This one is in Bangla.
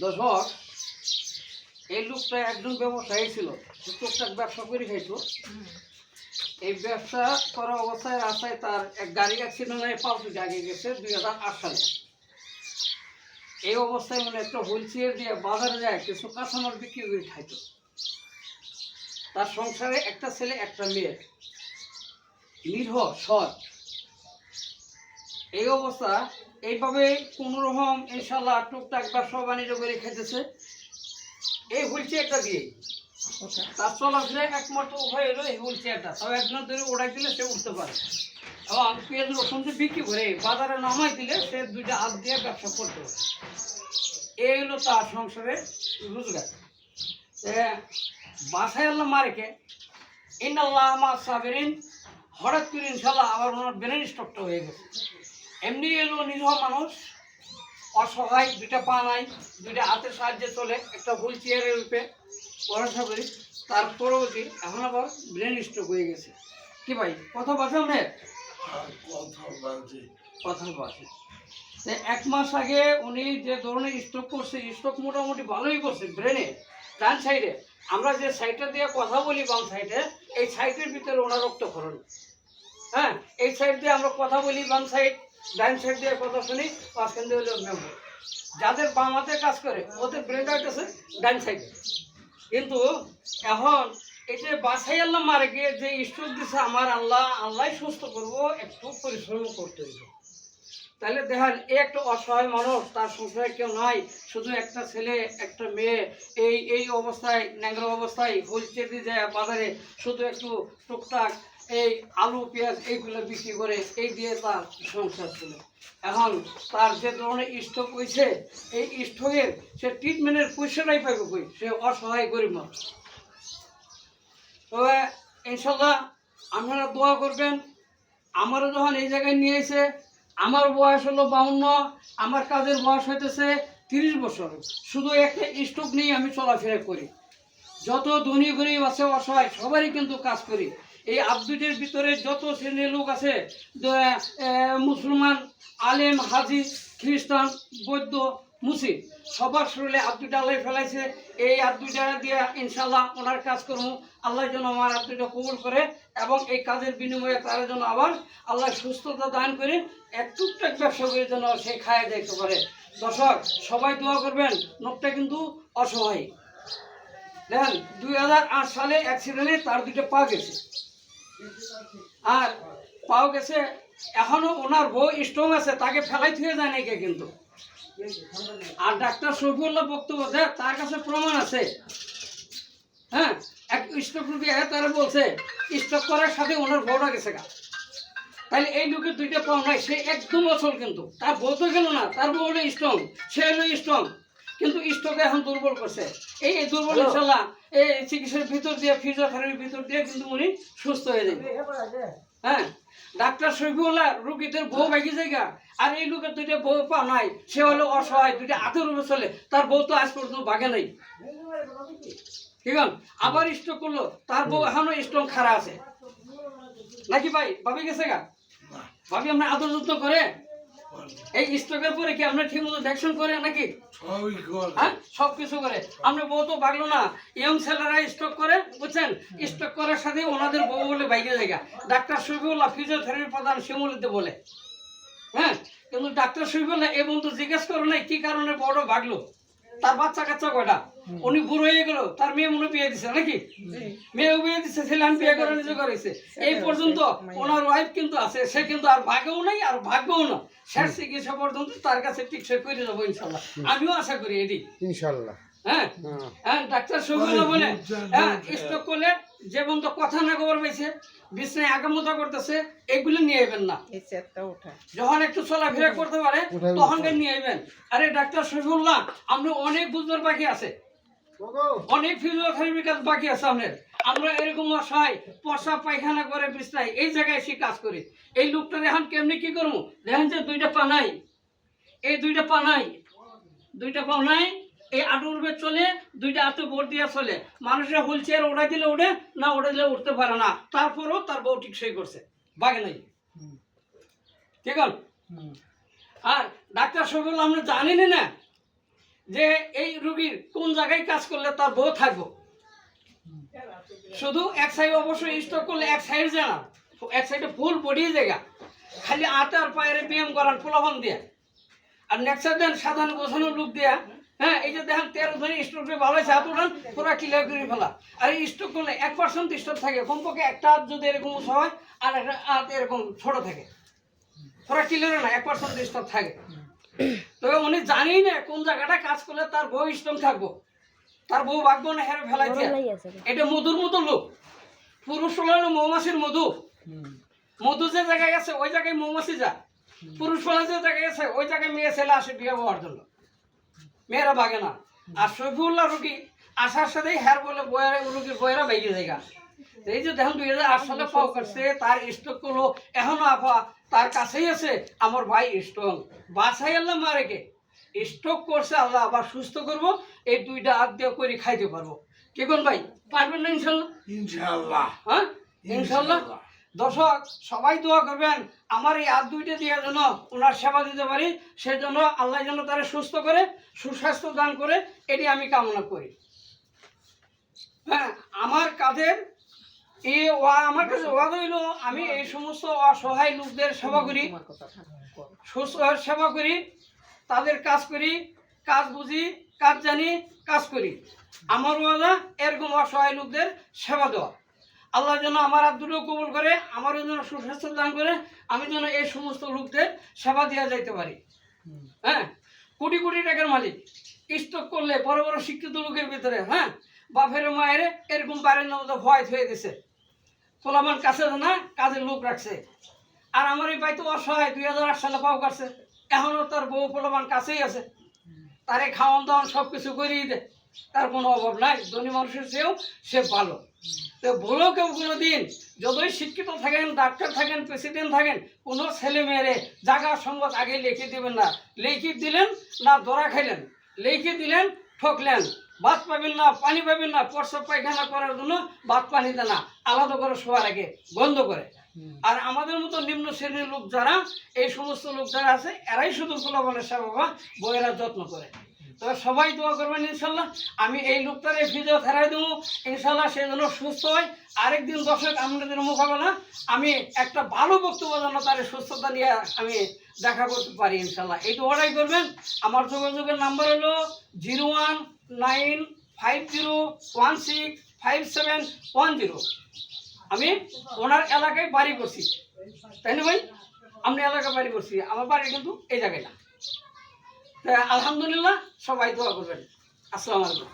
দর্শক, এই লোকটা একজন ব্যবসায়ী ছিল, টুকটাক ব্যবসা করে খাইতো। এই ব্যবসা করা অবস্থায় রাস্তায় তার এক গাড়ি অ্যাক্সিডেন্টে পাল্টে জাগে গেছে 2008 সালে। এই অবস্থায় মানে একটা হুইল চেয়ার দিয়ে বাজারে যায় কিছু কাঁচামাল বিক্রি করে খাইতো। তার সংসারে একটা ছেলে একটা মেয়ে, নির্ভর সৎ। এই অবস্থা এইভাবে কোনো রকম ইনশাল্লাহ টুকটাক ব্যবসা বাণিজ্য করে খেতেছে এই হুইল চেয়ারটা দিয়ে। তার চলাফেরা একমাত্র উভয় এলো এই হুইল চেয়ারটা। তবে একজন ধরে ওড়াই দিলে সে উঠতে পারে, এবং পেঁয়াজ রসুন দিয়ে বিক্রি করে বাজারে নামাই দিলে সে দুইটা হাত দিয়ে ব্যবসা করতে পারে। এই হলো তার সংসারের রোজগার। বাসায় আল্লাহ মারেকে ইন্নাল্লাহ মা সাবিরিন, হঠাৎ করে ইনশাল্লাহ আবার ওনার ব্রেন স্ট্রোকটা হয়ে গেছে। এমনি এলো নিরীহ মানুষ, অসহায়, দুইটা পা নাই, দুইটা হাতের সাহায্যে চলে, একটা হুইল চেয়ারের রূপে পড়াশোনা করি। তার পরবর্তী এখন আবার ব্রেন স্ট্রোক হয়ে গেছে। কি ভাই কথা বাসে আপনার? কথা বাসে। 1 মাস আগে উনি যে ধরনের স্ট্রোক করছে, স্ট্রোক মোটামুটি ভালোই করছে ব্রেনে, ডান সাইডে। আমরা যে সাইডটা দিয়ে কথা বলি বাম সাইডে, এই সাইডের ভিতরে ওনার রক্তক্ষরণ। হ্যাঁ, এই সাইড দিয়ে আমরা কথা বলি বাম সাইড, ডান সাইড দিয়ে কথা শুনি, মাঝখান দিয়ে হলো মেমোরি। যাদের বাম হাতে কাজ করে ওদের ব্রেনটা হইতেছে ডান সাইডে। কিন্তু এখন এই যে বাসাই আল্লাহ মারে গিয়ে যে স্ট্রোক দিছে, আমার আল্লাহ সুস্থ করবো, একটু পরিশ্রম করতে হইব। তাহলে দেখেন, এই একটা অসহায় মানুষ, তার সংসারে কেউ নাই, শুধু একটা ছেলে একটা মেয়ে, এই অবস্থায়, ন্যাংরা অবস্থায় হুইল চেয়ার দিয়ে যায় বাজারে, শুধু একটু টুকটাক এই আলু পেঁয়াজ এইগুলো বিক্রি করে, এই দিয়ে তার সংসার ছিল। এখন তার যে ধরনের স্ট্রোক হয়েছে, এই স্ট্রোকের সে ট্রিটমেন্টের পয়সাটাই পাইবে কই, সে অসহায় গরিব মানুষ। তবে ইনশাল্লাহ আপনারা দোয়া করবেন। আমারও যখন এই জায়গায় নিয়ে এসে, আমার বয়স হলো 52, আমার কাজের বয়স হইতেছে 30 বছর। শুধু একটা স্ট্রোক নিয়ে আমি চলাফেরা করি। যত ধনী গরিব আছে, অসহায়, সবারই কিন্তু কাজ করি। এই আপডেটের ভিতরে যত শ্রেণীর লোক আছে, মুসলমান, আলেম, হাজি, খ্রিস্টান, বৌদ্ধ, মুসলিম, সবার শরীরে আব্দুটা আল্লাহ ফেলাইছে। এই আব্দুটা দিয়ে ইনশাল্লাহ ওনার কাজ করবো। আল্লাহ যেন আমার আব্দুটা কবুল করে, এবং এই কাজের বিনিময়ে তারা যেন আবার আল্লাহ সুস্থতা দান করে এক টুকটাক ব্যবসা করে যেন সে খায় দেখতে পারে। দর্শক, সবাই দোয়া করবেন। লোকটা কিন্তু অসহায়। দেখেন, 2008 সালে অ্যাক্সিডেন্টে তার দুটো পা গেছে, আর পাও গেছে। এখনো ওনার বউ স্ট্রং আছে, তাকে ফেলাই থুয়ে যায় নাকি কিন্তু। আর ডাক্তার শফিউল্লাহ বক্তব্য দেয়, তার কাছে প্রমাণ আছে। হ্যাঁ, এক স্ট্রোক রোগী তারা বলছে স্ট্রোক করার সাথে ওনার বউটা গেছে গা। তাহলে এই লোকের দুইটা পাও নাই, সে একদম অচল। কিন্তু তার বউ তো গেল না, তার বউ হলো স্ট্রং, সে হলো স্ট্রং, কিন্তু স্ট্রোকে এখন দুর্বল করছে। এই দুর্বল ইনশাল্লাহ এই চিকিৎসার ভিতর দিয়ে, ফিজিওথেরাপির ভিতর দিয়ে কিন্তু উনি সুস্থ হয়ে যাবে। হ্যাঁ, ডাক্তার শফিউল্লাহ রোগীদের বউ ভাগি জায়গা, আর এই লোকের দুইটা বউ পা নাই, সে হলো অসহায়, দুইটা হাতের উপরে চলে, তার বউ তো আজ পর্যন্ত ভাগে নাই। ঠিক আছে, আবার স্ট্রোক করলো, তার বউ এখনো স্ট্রং খাড়া আছে নাকি ভাই? ভাবি গেছে গা? ভাবি আপনার আদর যত্ন করে? এই স্ট্রোকের পরে কি আপনার ঠিক মতো দেখশন করে নাকি? হ্যাঁ, সব কিছু করে। আমরা বউ তো ভাগলো না, ইয়ং ছেলেরা স্ট্রোক করে, বুঝছেন? স্ট্রোক করার সাথে ওনাদের বউ বলে বাইকে জায়গা। ডাক্তার শফিউল্লাহ ফিজিওথেরাপি প্রধান শিমুলিতে বলে। হ্যাঁ, কিন্তু ডাক্তার শফিউল্লাহ এ বন্ধু জিজ্ঞেস করো নাই কি কারণে বড় ভাগলো, তার বাচ্চা কাচ্চা কয়টা, উনি বুড়ো হয়ে গেল, তার মেয়ে মনে বিয়ে দিছে নাকি? মেয়েও বিয়ে দিচ্ছে, ছেলে আমি বিয়ে করে নিজে করেছে। এই পর্যন্ত ওনার ওয়াইফ কিন্তু আছে, সে কিন্তু আর ভাগেও নাই আর ভাগ্যও না। শেষ চিকিৎসা পর্যন্ত তার কাছে টিকসই করে যাবো ইনশাল্লাহ, আমিও আশা করি এটি ইনশাল্লাহ। হ্যাঁ, হ্যাঁ, ডাক্তার শফিউল্লাহ বলে, হ্যাঁ, স্ট্রোক করলে যে বন্ধু কথা না খবর পাইছে, বিছনায় আগামতা করতেছে, এগুলো নিয়ে আইবেন না। যখন একটু চলাফেরা করতে পারে তখন নিয়ে আইবেন। আরে ডাক্তার শফিউল্লাহ, আমরা অনেক বুঝবার বাকি আছে, অনেক ফিজিওথেরাপি কাজ বাকি আছে আমাদের। আমরা এরকম অসহায়, প্রসাব পায়খানা করে বিছনায় এই জায়গায় এসে কাজ করি। এই লোকটার এখন কেমনি কি করবো? দেখেন যে দুইটা পা নাই, এই দুইটা পা নাই, দুইটা পা নাই, এই আটুর উপরে চলে, দুইটা হাতে ভোট দিয়ে চলে। মানুষের হুইল চেয়ার ওড়াই দিলে উঠে না, ওড়াই দিলে উঠতে পারে না। তারপরও তার বউ টিকসই করছে, বাগে নাই। ঠিক আছে, আর ডাক্তার শফিউল্লাহ আমরা জানিনি না, যে এই রুগীর কোন জায়গায় কাজ করলে তার বউ থাকবো। শুধু এক সাইড অবশ্যই স্টক করলে এক সাইড যায় না, এক সাইডে ফুল বডি জায়গা, খালি হাতে আর পায়ের ব্যায়াম করার প্রলোভন দিয়ে, আর নেক্সট দেন সাধারণ গোছানো লোক দিয়া। হ্যাঁ, এই যে দেখেন 13 ধরে স্ট্রোক ভালো হয়েছে, হাত উঠান পুরা ক্লিয়ার করে ফেলা। আর এই স্ট্রোক করলে 1% স্ট্রোক থাকে, কমপক্ষে একটা হাত যদি এরকম উঁচু হয় আর একটা হাত এরকম ছোট থাকে, পুরা ক্লিয়ার না 1% স্ট্রোক থাকে। তবে উনি জানেই না কোন জায়গাটা কাজ করলে তার বউ স্ট্রং থাকবো, তার বউ ভাগবো না হেরে ফেলাই দিয়ে। এটা মধুর মতো লোক, পুরুষ হলো মৌমাছির মধু, মধু যে জায়গায় আছে ওই জায়গায় মৌমাছি যায়, পুরুষ ফলা যে জায়গায় আছে ওই জায়গায় মেয়ে ছেলে আসে বিয়ে হওয়ার জন্য, মেয়েরা ভাগে না। আর শফিউল্লাহ রুগী আসার সাথেই হ্যার বলে রুগীর বয়েরা বাইরে জায়গা। এই যে দেখুন 2008 সালে পাও করছে, তার স্ট্রোক করলো, এখনো আফা তার কাছেই আছে, আমার ভাই স্ট্রং, বাসাই আল্লাহ মারেকে স্ট্রোক করছে, আল্লাহ আবার সুস্থ করবো, এই 2টা হাত দিয়ে করে খাইতে পারবো। কে কোন ভাই পারবেন না ইনশাল্লাহ? ইনশাআল্লাহ, হ্যাঁ ইনশাল্লাহ। দর্শক সবাই দোয়া করবেন আমার এই হাত 2টা দিয়ে যেন ওনার সেবা দিতে পারি, সেজন্য আল্লাহ যেন তারা সুস্থ করে সুস্বাস্থ্য দান করে, এটি আমি কামনা করি। হ্যাঁ, আমার কাজের আমার কাছে ওয়াদা হইল আমি এই সমস্ত অসহায় লোকদের সেবা করি, সেবা করি, তাদের কাজ করি, কাজ বুঝি, কাজ জানি, কাজ করি। আমার ওয়াদা এরকম অসহায় লোকদের সেবা দেওয়া। আল্লাহ যেন আমার হাত দুটো কবুল করে, আমারও যেন সুস্বাস্থ্য দান করে, আমি যেন এই সমস্ত লোকদের সেবা দেওয়া যাইতে পারি। হ্যাঁ, কোটি কোটি টাকার মালিক স্টক করলে বড় বড় শিক্ষিত লোকের ভিতরে, হ্যাঁ, বাপের মায়ের এরকম বাড়ির মধ্যে ভয় হয়ে দিছে, পোলামান কাছে না কাজের লোক রাখছে। আর আমার এই ভাই তো অসহায়, 2008 সালে পাও কাটছে, এখনও তার বউ পোলামান কাছেই আছে, তারে খাওয়ান দাওয়ান সব কিছু করিয়ে দেয়, তার কোনো অভাব নাই, ধনী মানুষের চেয়েও সে ভালো। তো বলো কেউ কোনো দিন যতই শিক্ষিত থাকেন, ডাক্তার থাকেন, প্রেসিডেন্ট থাকেন, কোনো ছেলে মেয়েরে জায়গা সঙ্গত আগে লিখে দেবেন না। লিখে দিলেন না ধরা খাইলেন, লিখে দিলেন ঠকলেন, ভাত পাবেন না, পানি পাবেন না, প্রস্রাব পায়খানা করার জন্য ভাত পানি দেয় না, আলাদা করে শোয়ার আগে বন্ধ করে। আর আমাদের মতো নিম্ন শ্রেণীর লোক যারা, এই সমস্ত লোক যারা আছে, এরাই শুধু পোলাপানের সেবা বইয়েরা যত্ন করে। তবে সবাই দোয়া করবেন ইনশাল্লাহ, আমি এই লোকটারে ফিজিওথেরাপি দেবো ইনশাল্লাহ, সেই জন্য সুস্থ হয়। আরেকদিন দর্শক আপনাদের মোকাবেলা আমি একটা ভালো বক্তব্য যেন তার সুস্থতা নিয়ে আমি দেখা করতে পারি ইনশাল্লাহ, এই দোয়াটাই করবেন। আমার যোগাযোগের নাম্বার হলো 0195016571 আমি ওনার এলাকায় বাড়ি করছি, তাই না ভাই? আমি এলাকায় বাড়ি করছি, আমার বাড়ি কিন্তু এই জায়গায় না। আলহামদুলিল্লাহ, সবাই দোয়া করবেন। আসসালামু আলাইকুম।